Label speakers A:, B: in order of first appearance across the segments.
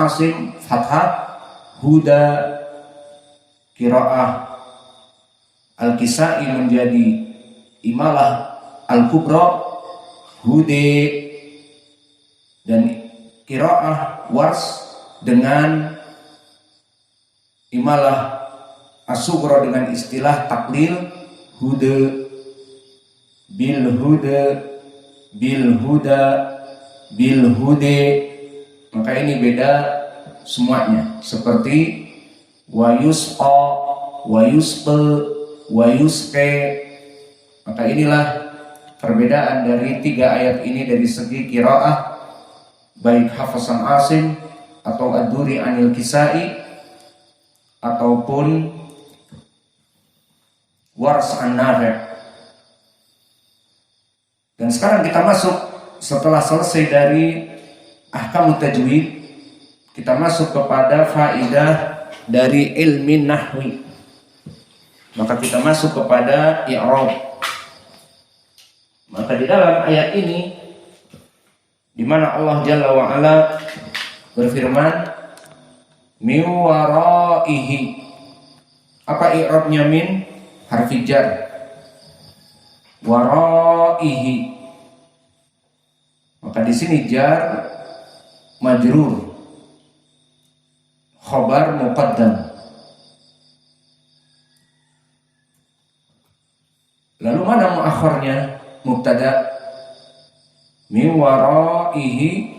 A: Asim fathah, huda qiraah Al-Kisai menjadi imalah Al-Kubra, hude, dan qiraah Wars dengan imalah As-Sughra dengan istilah taklil, hude, bil huda, bil huda, bil hude. Maka ini beda semuanya, seperti wa yusqa, wa yusqa, wa yusqa. Maka inilah perbedaan dari 3 ayat ini dari segi qiraah, baik Hafsan Asim atau Ad-Duri Anil Kisai ataupun Wars An-Nafi'. Dan sekarang kita masuk, setelah selesai dari ahkam tajwid, kita masuk kepada faidah dari ilmi nahwi. Maka kita masuk kepada i'rab. Maka di dalam ayat ini, di mana Allah Jalla wa Ala berfirman, min waraihi. Apa i'rabnya min? Harfi jar. Waraihi. Maka di sini jar majrur, khabar muqaddam. Lalu mana muakhirnya? Mubtada. Min waraihi,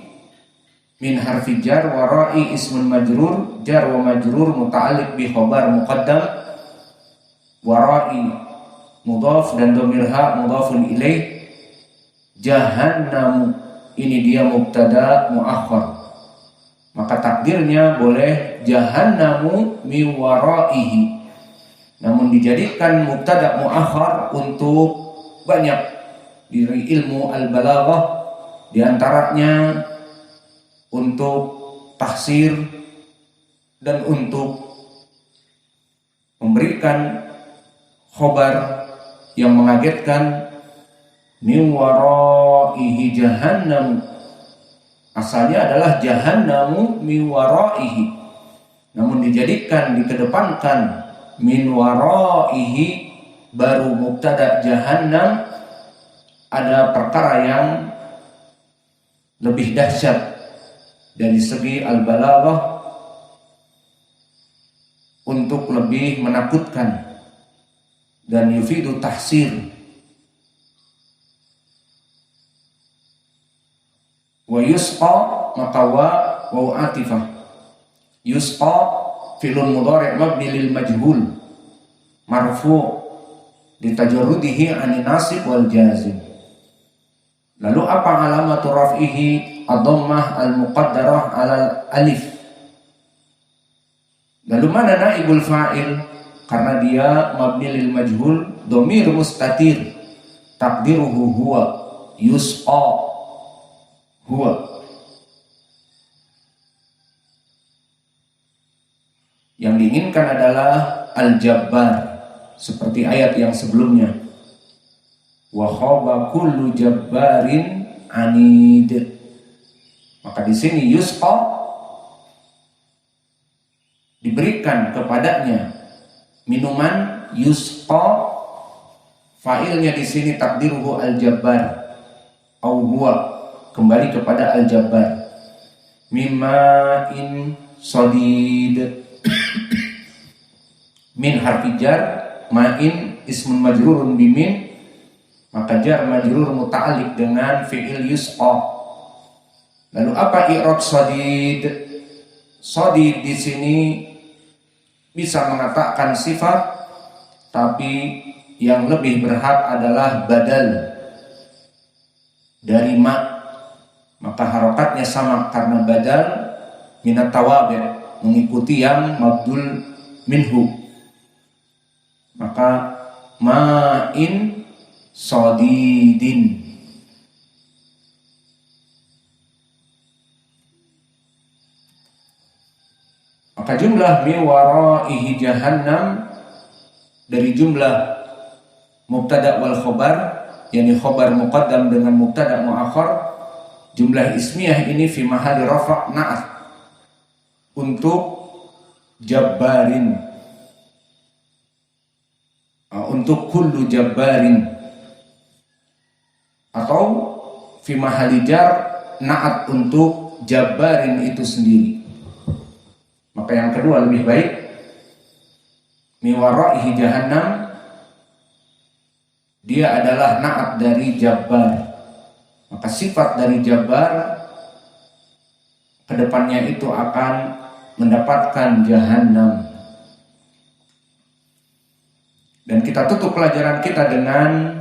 A: min harfi jar, warai ismun majrur, jar wa majrur muta'alliq bi khabar muqaddam, warai mudhaf dan dhamir ha mudhafun ilaih, jahannam ini dia mubtada muakhir. Maka takdirnya boleh jahannamu min waraihi, namun dijadikan mubtada muakhir untuk banyak dari ilmu al-balaghah, di antaranya untuk tahsir dan untuk memberikan khobar yang mengagetkan. Min waraihi jahannam, asalnya adalah jahannamu min waraihi, namun dijadikan, dikedepankan min waraihi baru mubtada jahannam. Ada perkara yang lebih dahsyat dari segi al-balaghah untuk lebih menakutkan dan yufidu tahsir. Wa yusqa, maka wa atifah. Yusqa fi'lun mudhari' mabni lil majhul marfu' litajarrudihi 'anil nasib wal jazim. Lalu apa alamatu raf'ihi? Ad-dhammah al-muqaddarah 'alal alif. Lalu mana naibul fa'il? Karena dia mabni lil majhul, dhamir mustatir, taqdiruhu huwa, yusqa huwa. Yang diinginkan adalah al-jabbar, seperti ayat yang sebelumnya, wa khaba kullu jabbarin anid. Maka di sini yusqa diberikan kepadanya minuman, yusqa fa'ilnya di sini takdiruhu al-jabbar au huwa, kembali kepada al-jabbar. Mimma in sadid. Min harfi jar, ma'in ismun majrurun bimin, maka jar majrur muta'alliq dengan fi'il yusqa. Lalu apa i'rab sadid? Sadid di sini bisa mengatakan sifat, tapi yang lebih berhak adalah badal dari ma. Maka harokatnya sama karena badal minat tawabi', mengikuti yang mabdul minhu. Maka ma'in sadidin. Maka jumlah min waraihi jahannam dari jumlah mubtada wal khobar, yakni khobar muqaddam dengan mubtada muakhar, jumlah ismiyah ini fi mahalli rafa' na'at, untuk jabbarin, untuk kullu jabbarin, atau fi mahali jar na'at untuk jabbarin itu sendiri. Maka yang kedua lebih baik mi waraihi jahannam, dia adalah na'at dari jabbar. Maka sifat dari jabbar kedepannya itu akan mendapatkan jahannam. Dan kita tutup pelajaran kita dengan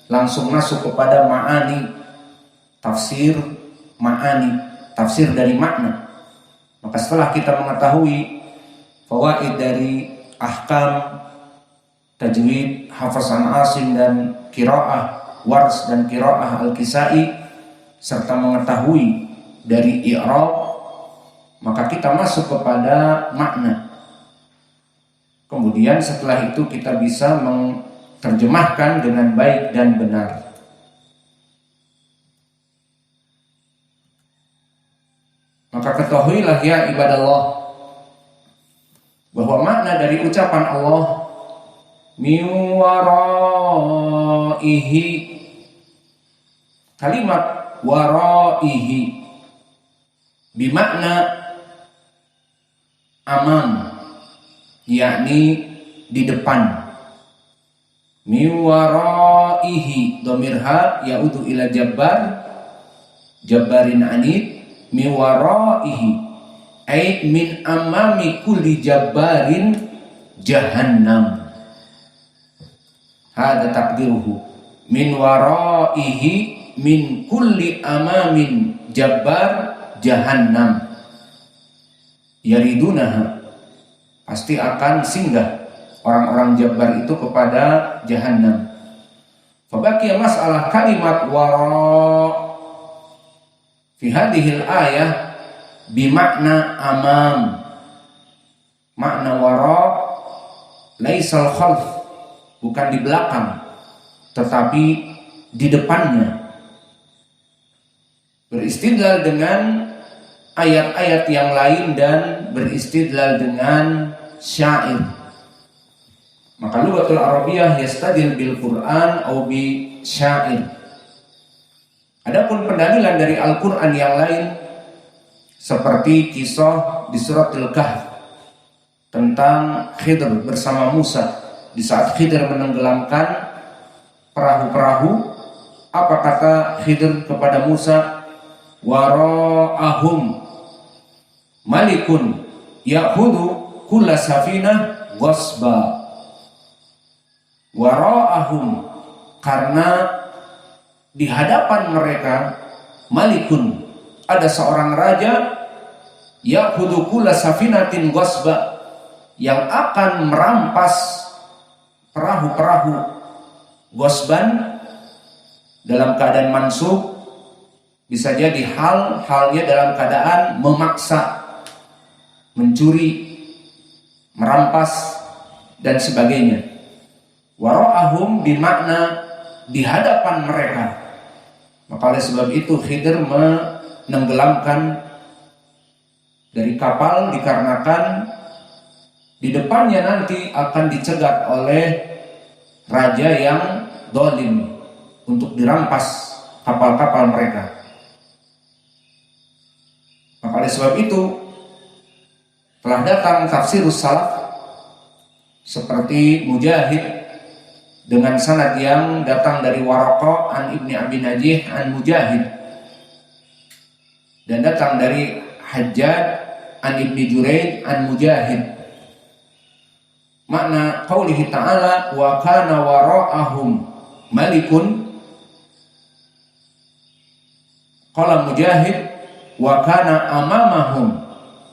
A: langsung masuk kepada ma'ani, tafsir ma'ani, tafsir dari makna. Maka setelah kita mengetahui fawaid dari ahkam tajwid, hafaz an Asim dan qiraah Wars dan qiraah Al-Kisai, serta mengetahui dari i'rab, maka kita masuk kepada makna. Kemudian setelah itu kita bisa menerjemahkan dengan baik dan benar. Maka ketahuilah ya ibadallah, bahwa makna dari ucapan Allah min waraihi, kalimat waraihi bimakna amam, yakni di depan. Min waraihi dhamir ha yaudu ila jabbar, jabbarin anid. Min waraihi ay min amami kulli jabbarin jahannam. Hada takdiruhu min waraihi min kulli amamin jabbar jahannam yaridunaha, pasti akan singgah orang-orang jabbar itu kepada jahannam. Fabaqiya mas'alah kalimat wara fi hadhil ayah bimakna amam. Makna wara laisal khalf, bukan di belakang, tetapi di depannya. Beristidlal dengan ayat-ayat yang lain dan beristidlal dengan syair. Maka lughatul Arabiyah yastadil bil Quran atau bi syair. Adapun pendalilan dari Al-Quran yang lain, seperti kisah di surat Al-Kahf tentang Khidr bersama Musa. Di saat Khidr menenggelamkan perahu-perahu, apa kata Khidr kepada Musa? Wara'ahum malikun ya'khudhu kulla safinah ghasba. Wara'ahum, karena di hadapan mereka malikun, ada seorang raja, ya'khudhu kulla safinatin ghasba, yang akan merampas perahu-perahu. Ghasban dalam keadaan mansub, bisa jadi halnya dalam keadaan memaksa, mencuri, merampas dan sebagainya. Wara'ahum bimakna di hadapan mereka. Maka oleh sebab itu Khidr menenggelamkan dari kapal dikarenakan di depannya nanti akan dicegat oleh raja yang dolim untuk dirampas kapal-kapal mereka. Maka oleh sebab itu telah datang tafsirus salaf seperti Mujahid dengan sanad yang datang dari Waraqah an Ibni Abi Najih an Mujahid, dan datang dari Hajjaj an Ibni Juraid an Mujahid. Makna qaulihi ta'ala wa kana wara'ahum malikun, qala Mujahid wa kana amamahum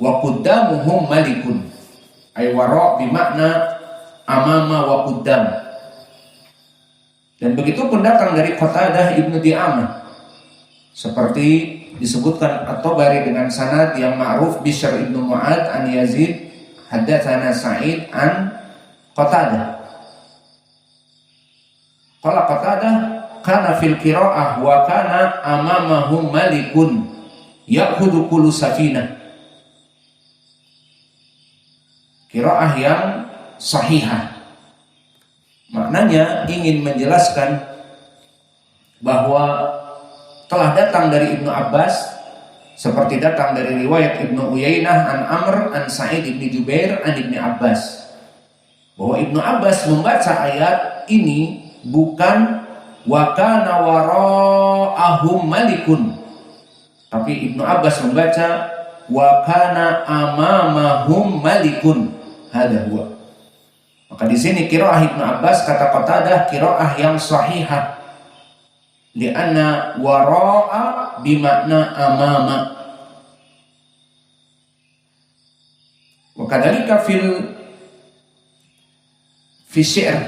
A: wa quddamuhum malikun, ay wara' bimakna amama wa quddam. Dan begitu pun datang dari Qatadah Ibnu Di'amah, seperti disebutkan At-Tabari dengan sanad yang ma'ruf Bishr ibnu Mu'ad an Yazid haddatsana Sa'id an Qatadah. Qala Qatadah kana fil qira'ah wa kana amamahum malikun ya'khudhu kullu safinah. qiraah yang sahihah. Maknanya ingin menjelaskan bahwa telah datang dari Ibnu Abbas, seperti datang dari riwayat Ibnu Uyainah an Amr an Sa'id ibn Jubair an Ibnu Abbas, bahwa Ibnu Abbas membaca ayat ini bukan wa kana wara'ahum malikun, tapi Ibnu Abbas membaca wa kana amamahum malikun. Hada huwa. Maka di sini qiraah Ibnu Abbas, kata Qatadah, qiraah yang sahihah. Lianna wara'a bimakna amama. Wa kadzalika fi syair,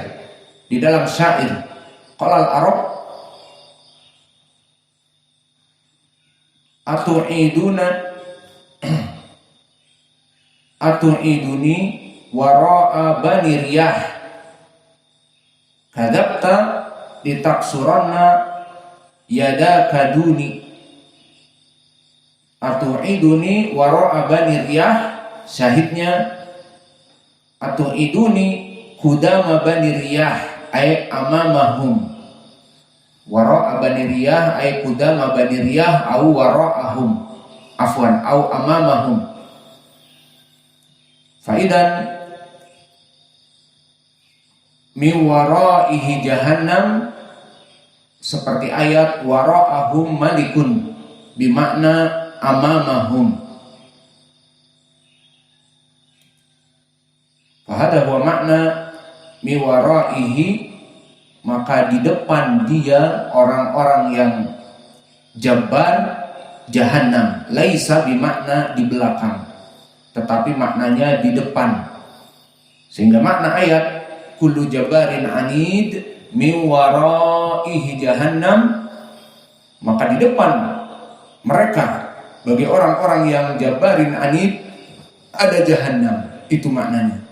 A: di dalam syair, qala al-arab atu'iduni wara'a bani riyah kadzabta litaksuranna yadaka duni. Atu'iduni wara'a bani riyah, syahidnya atu'iduni kudama bani riyah ay amamahum, wara'a bani riyah ay kudama bani riyah au wara'ahum, afwan, au amamahum. Faidan min wara'ihi jahannam, seperti ayat wara'ahum malikun bimakna amamahum. Fahada huwa makna mi wara'ihi, maka di depan dia orang-orang yang jabbar jahannam. Laisa bimakna di belakang, tetapi maknanya di depan. Sehingga makna ayat kullu jabarin anid min waraihi jahannam, maka di depan mereka bagi orang-orang yang jabarin anid ada jahannam. Itu maknanya.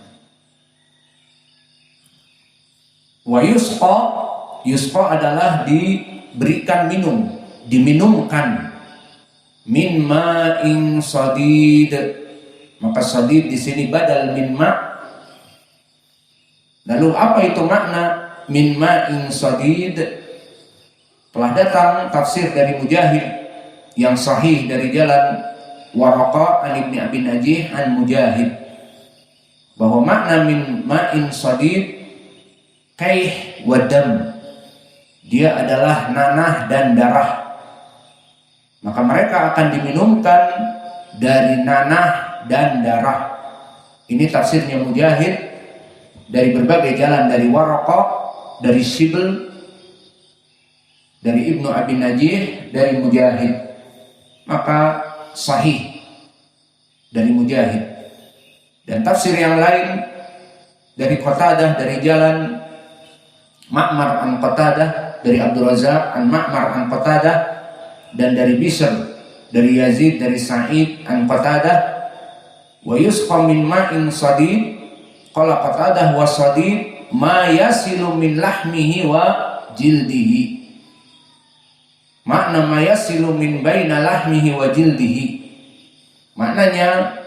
A: Wa yusqa adalah diberikan minum, diminumkan. Min ma'in sadid, maka sadid di sini badal min ma'. Lalu apa itu makna min ma'in sadid? Telah datang tafsir dari Mujahid yang sahih dari jalan Waraqa an Ibni Abi Najih an Mujahid, bahwa makna min ma'in sadid kaih wadam, dia adalah nanah dan darah. Maka mereka akan diminumkan dari nanah dan darah. Ini tafsirnya Mujahid dari berbagai jalan, dari Waraqa, dari Shibl, dari Ibnu Abi Najih, dari Mujahid. Maka sahih dari Mujahid. Dan tafsir yang lain dari Qatadah, dari jalan Ma'mar an Qatadah, dari Abdul Razak an Ma'mar an Qatadah, dan dari Bishr, dari Yazid, dari Sa'id an Qatadah. Wa yusqa min ma'in sadid, qala Qatadah wa sadid ma yasilu min lahmihi wa jildihi. Makna ma yasilu min baina lahmihi wa jildihi, maknanya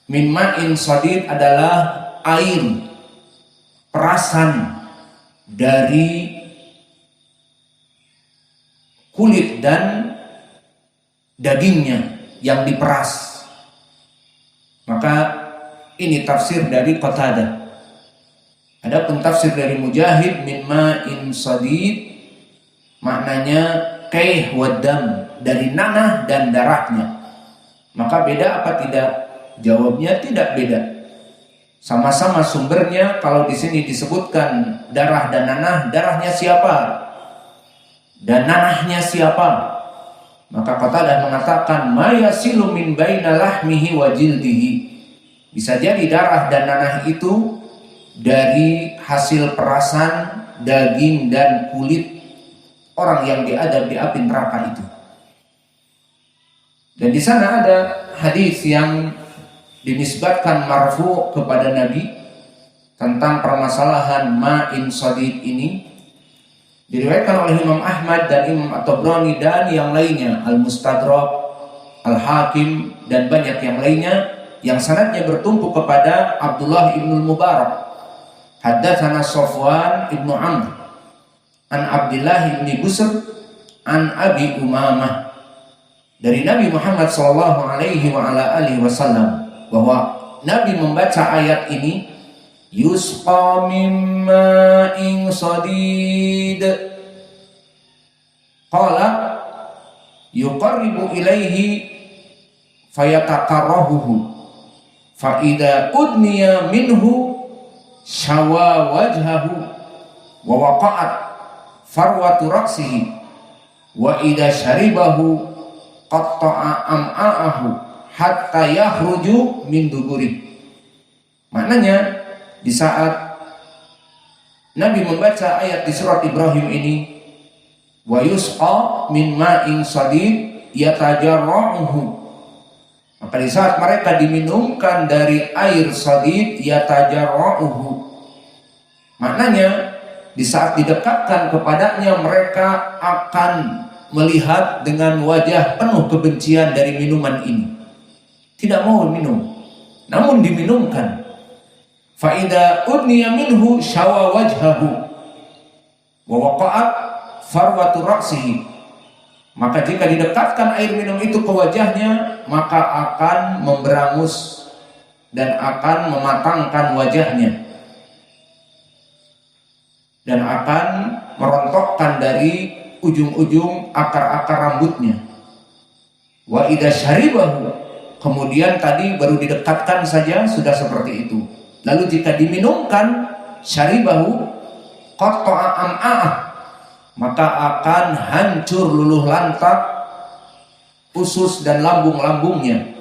A: min ma'in sadid adalah air perasan dari kulit dan dagingnya yang diperas. Maka ini tafsir dari Qatadah. Adapun tafsir dari Mujahid min ma'in sadid, maknanya kaih wadam, dari nanah dan darahnya. Maka beda apa tidak? Jawabnya tidak beda. Sama-sama sumbernya. Kalau di sini disebutkan darah dan nanah, darahnya siapa dan nanahnya siapa? Maka Qatadah mengatakan ma yasilu min baina lahmihi wa jildihi. Bisa jadi darah dan nanah itu dari hasil perasan daging dan kulit orang yang diadab di api neraka itu. Dan di sana ada hadis yang dinisbatkan marfu kepada Nabi tentang permasalahan ma'in sadid ini, diriwayatkan oleh Imam Ahmad dan Imam At-Tabrani dan yang lainnya, Al-Mustadrak, Al-Hakim dan banyak yang lainnya, yang sanadnya bertumpu kepada Abdullah ibn Mubarak. Haddatsana Safwan ibn Amr an Abdullah ibn Busr an Abi Umamah, dari Nabi Muhammad sallallahu alaihi wa ala alihi wasallam, bahwa Nabi membaca ayat ini, yusqa min ma'in sadid, qala yuqarribu ilaihi fayataqarrahuhu fa idza udniya minhu syawa wajhahu wa waqa'at farwatu ra'sihi wa idza syaribahu qatta'a am'a'ahu hatta yahruju min duburi. Maknanya, di saat Nabi membaca ayat di surat Ibrahim ini, wa yusqa min ma'in sadid yatajarra'uhu, maka di saat mereka diminumkan dari air sadid yatajarra'uhu, maknanya di saat didekatkan kepadanya mereka akan melihat dengan wajah penuh kebencian dari minuman ini, tidak mau minum, namun diminumkan. Fa idza udniya minhu syawa wajhahu wa waqa'at farwatu ra'sihi, maka jika didekatkan air minum itu ke wajahnya, maka akan memberangus dan akan mematangkan wajahnya dan akan merontokkan dari ujung-ujung akar-akar rambutnya. Wa idza syaribahu, kemudian tadi baru didekatkan saja sudah seperti itu. Lalu jika diminumkan, syaribahu qatta'a am'a'ah, maka akan hancur luluh lantak usus dan lambung-lambungnya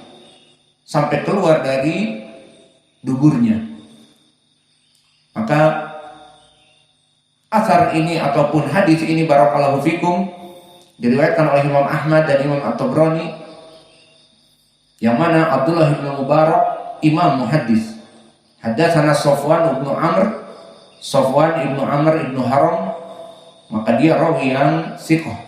A: sampai keluar dari duburnya. Maka asar ini ataupun hadis ini, barakallahu fikum, diriwayatkan oleh Imam Ahmad dan Imam At-Tabrani, yang mana Abdullah bin Mubarak imam muhaddis. Haddatsana Safwan bin Amr, Safwan ibnu Amr ibnu Haram, maka dia rawi yang thiqah.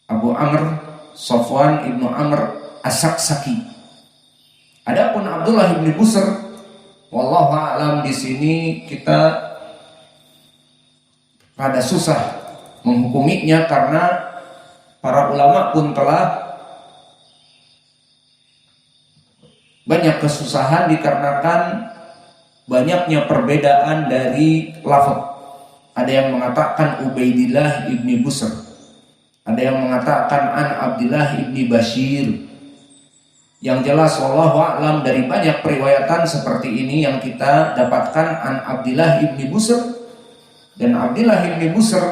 A: Abu Amr Safwan ibnu Amr As-Saksaki. Adapun Abdullah bin Busr, wallahu a'lam, di sini kita rada susah menghukuminya karena para ulama pun telah banyak kesusahan dikarenakan banyaknya perbedaan dari lafaz. Ada yang mengatakan Ubaidillah ibni Busr, ada yang mengatakan an Abdillah ibni Bashir. Yang jelas wallahu a'lam, dari banyak periwayatan seperti ini yang kita dapatkan an Abdillah ibni Busr. Dan Abdillah ibni Busr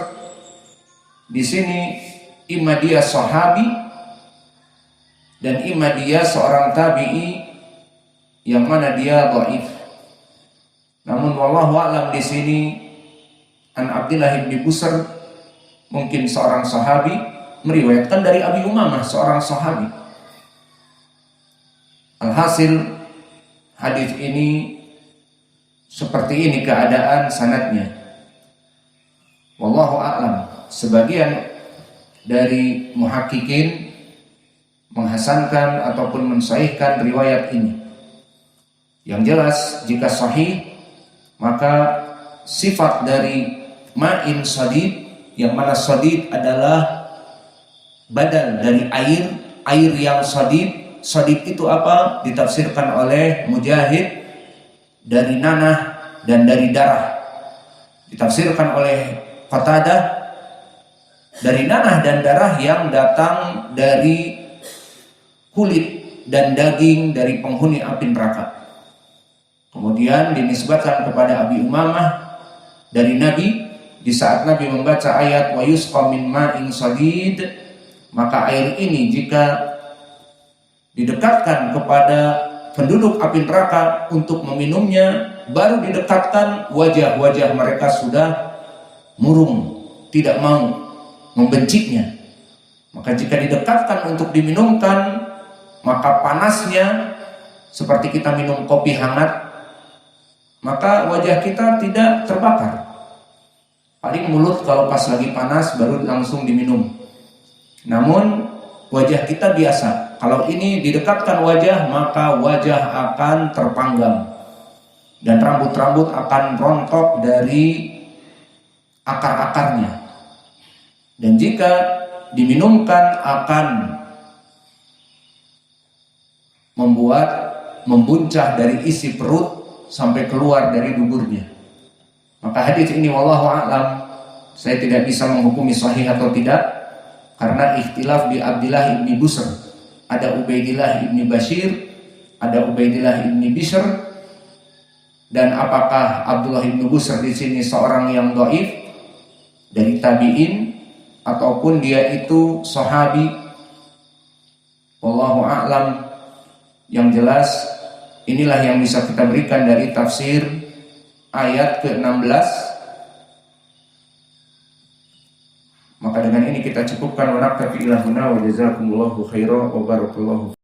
A: di sini imma dia sahabi dan imma dia seorang tabi'i yang mana dia dhaif. Namun wallahu a'lam, di sini an Abdillah ibni Busr mungkin seorang sahabi, meriwayatkan dari Abi Umamah seorang sahabi. Alhasil hadis ini seperti ini keadaan sanadnya. Wallahu a'lam. Sebagian dari muhakkikin menghasankan ataupun mensahihkan riwayat ini. Yang jelas jika sahih, maka sifat dari ma'in sadid, yang mana sadid adalah badal dari air yang sadid. Sadid itu apa? Ditafsirkan oleh Mujahid dari nanah dan dari darah. Ditafsirkan oleh Qatadah dari nanah dan darah yang datang dari kulit dan daging dari penghuni api neraka. Kemudian dinisbatkan kepada Abi Umamah dari Nabi, di saat Nabi membaca ayat wa yusqa min ma'in sadid, maka air ini jika didekatkan kepada penduduk api neraka untuk meminumnya, baru didekatkan wajah-wajah mereka sudah murung, tidak mau, membencinya. Maka jika didekatkan untuk diminumkan, maka panasnya seperti kita minum kopi hangat, maka wajah kita tidak terbakar. Paling mulut kalau pas lagi panas baru langsung diminum. Namun wajah kita biasa. Kalau ini didekatkan wajah, maka wajah akan terpanggang dan rambut-rambut akan rontok dari akar-akarnya. Dan jika diminumkan akan membuncah dari isi perut sampai keluar dari duburnya. Maka hadis ini wallahu a'lam, saya tidak bisa menghukumi sahih atau tidak karena ikhtilaf di Abdillah ibni Busr. Ada Ubaidillah ibni Bashir, ada Ubaidillah ibni Bishr, dan apakah Abdullah ibni Busr di sini seorang yang dhaif dari tabi'in ataupun dia itu sahabi, wallahu a'lam. Yang jelas inilah yang bisa kita berikan dari tafsir ayat ke-16. Maka dengan ini kita cukupkan wa naktafi ila huna wa jazakumullahu khairan wa barakallahu